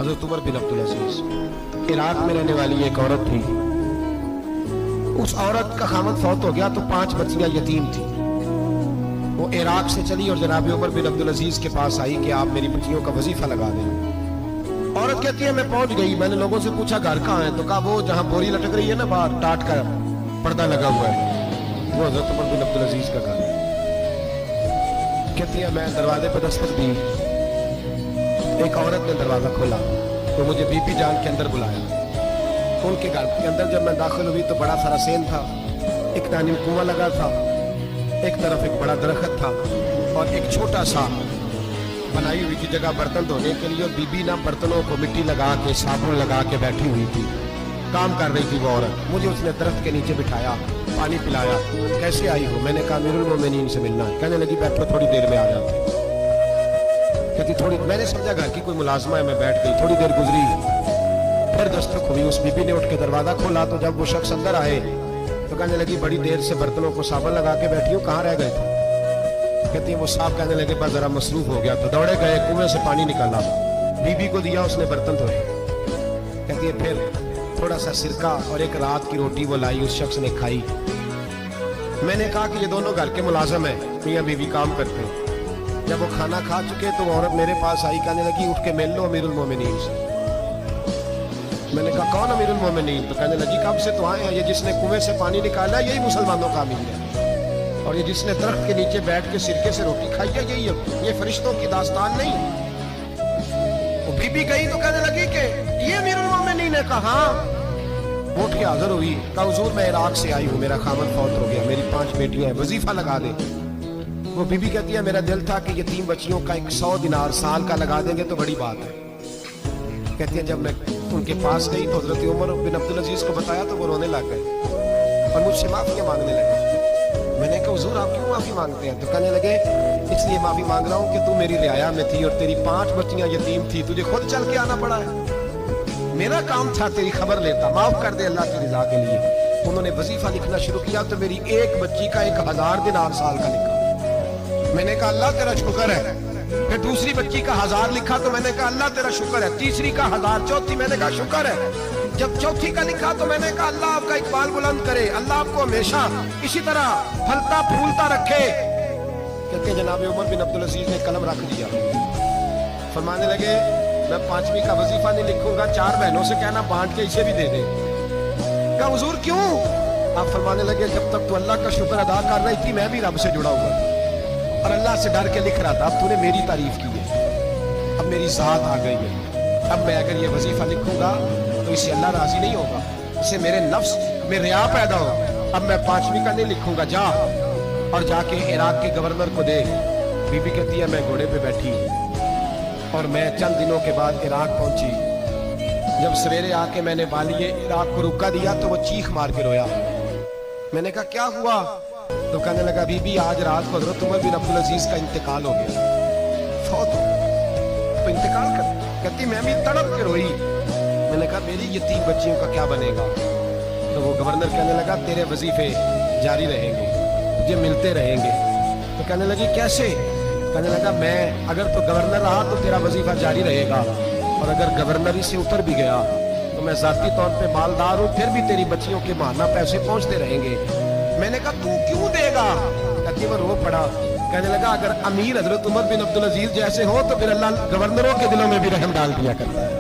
हज़रत उमर बिन अब्दुल अजीज इराक में रहने वाली एक औरत थी। उस औरत का खामद फौत हो गया तो 5 बच्चियां यतीम थी। वो इराक से चली और जनाब उमर बिन अब्दुल अजीज के पास आई कि आप मेरी बच्चियों का वजीफा लगा दें। औरत कहती है मैं पहुंच गई। मैंने लोगों से पूछा घर कहाँ है, तो कहा वो जहां बोरी लटक रही है ना बाहर टाट का पर्दा लगा हुआ है, वो हज़रत उमर बिन अब्दुल अजीज का घर है। कहती है मैं दरवाजे पर दस्तक दी, एक औरत ने दरवाजा खोला तो मुझे बीबी जान के अंदर बुलाया। उनके घर के अंदर जब मैं दाखिल हुई तो बड़ा सारा सेन था, एक दानी कुआं लगा था, एक तरफ एक बड़ा दरख्त था और एक छोटा सा बनाई हुई थी जगह बर्तन धोने के लिए। और बीबी ना बर्तनों को मिट्टी लगा के साबुन लगा के बैठी हुई थी, काम कर रही थी वो औरत। मुझे उसने दरख्त के नीचे बिठाया, पानी पिलाया। कैसे आई हो? मैंने कहा अमीरुल मोमिनीन से मिलना है। कहने लगी बैठो थोड़ी देर में आ जाते। कहती थोड़ी, मैंने समझा घर की कोई मुलाजमा है, मैं बैठ गई। थोड़ी देर गुजरी, फिर दस्तक हुई। उस बीबी ने उठ के दरवाजा खोला तो जब वो शख्स अंदर आए तो कहने लगी बड़ी देर से बर्तनों को साबुन लगा के बैठी हूँ, कहाँ रह गए थे? कहती है वो साहब कहने लगे बस जरा मसरूफ हो गया तो दौड़े गए, कुएं से पानी निकाला, बीबी को दिया, उसने बर्तन धोए। कहती है फिर थोड़ा सा सिरका और एक रात की रोटी वो लाई, उस शख्स ने खाई। मैंने कहा कि ये दोनों घर के मुलाजम है, मियां बीवी काम करते हैं। जब वो खाना खा चुके तो वो औरत मेरे पास आई, कहने लगी उठ के मिल लो अमीरुल मोमिनीन से। मैंने कहा कौन अमीरुल मोमिनीन? तो कहने लगी कब से तो आए हैं, ये जिसने कुएं से पानी निकाला यही मुसलमानों का अमीर है, और ये जिसने दरख्त के नीचे बैठ के सिरके से रोटी खाई है यही है, ये फरिश्तों की दास्तान नहीं। वो बीबी गई तो कहने लगी कि ये अमीरुल मोमिनीन ने कहा, उठ के हाजिर हुई, कहा हुजूर मैं इराक से आई हूँ, मेरा खामद फौत हो गया, मेरी 5 बेटियां हैं, वजीफा लगा दे। वो बीबी कहती है मेरा दिल था कि यतीम बच्चियों का 100 दिनार साल का लगा देंगे तो बड़ी बात है। कहती है जब मैं उनके पास गई तो हजरत उमर बिन अब्दुल अजीज को बताया तो वो रोने लग गए और मुझसे माफियां मांगने लगे। मैंने कहा हुजूर आप क्यों माफी मांगते हैं? तो कहने लगे इसलिए माफी मांग रहा हूँ कि तू मेरी रियाया में थी और तेरी 5 बच्चियां यतीम थी, तुझे खुद चल के आना पड़ा है। मेरा काम था तेरी खबर लेता, माफ कर दे अल्लाह की रजा के लिए। उन्होंने वजीफा लिखना शुरू किया तो मेरी एक बच्ची का 1000 दिनार साल का लिखा। मैंने कहा अल्लाह तेरा शुक्र है। फिर दूसरी बच्ची का 1000 लिखा तो मैंने कहा अल्लाह तेरा शुक्र है। तीसरी का 1000, चौथी मैंने कहा शुक्र है। जब चौथी का लिखा तो मैंने कहा अल्लाह आपका इकबाल बुलंद करे, अल्लाह आपको हमेशा इसी तरह फलता फूलता रखे। कहते जनाब उमर बिन अब्दुल अजीज ने कलम रख दिया, फरमाने लगे मैं 5वीं का वजीफा नहीं लिखूंगा, 4 बहनों से कहना बांट के इसे भी दे दे। कहा हुजूर क्यों? आप फरमाने लगे जब तक तू अल्लाह का शुक्र अदा कर रही थी मैं भी रब से जुड़ा हुआ था और अल्लाह से डर के लिख रहा था। अब तूने मेरी तारीफ की है, अब मेरी ज़ात आ गई है। अब मैं अगर ये वजीफा लिखूंगा तो इससे अल्लाह राजी नहीं होगा, इससे मेरे नफ्स में रिया पैदा होगा। अब मैं 5वीं का नहीं लिखूंगा, जा और जाके इराक के गवर्नर को दे। बीबी कहती है मैं घोड़े पे बैठी और मैं चंद दिनों के बाद इराक पहुंची। जब सवेरे आके मैंने वालिए इराक को रुका दिया तो वो चीख मार के रोया। मैंने कहा क्या हुआ? तो कहने लगा बीबी आज रात को हजरत उमर बिन अब्दुल अजीज का इंतकाल हो गया, फौत हो तो इंतकाल कर। कहती मैं भी तड़प के रोई। मैंने कहा मेरी यतीम बच्चियों का क्या बनेगा? तो वो गवर्नर कहने लगा तेरे वजीफे जारी रहेंगे, तुझे मिलते रहेंगे। तो कहने लगी कैसे? कहने लगा मैं अगर तो गवर्नर रहा तो तेरा वजीफा जारी रहेगा और अगर गवर्नरी से उतर भी गया तो मैं जाती तौर पे मालदार हूँ, फिर भी तेरी बच्चियों के माहाना पैसे पहुंचते रहेंगे। मैंने कहा तू क्यों देगा? कहती वो रो पड़ा। कहने लगा अगर अमीर हजरत उमर बिन अब्दुल अजीज जैसे हो तो फिर अल्लाह गवर्नरों के दिलों में भी रहम डाल दिया करता है।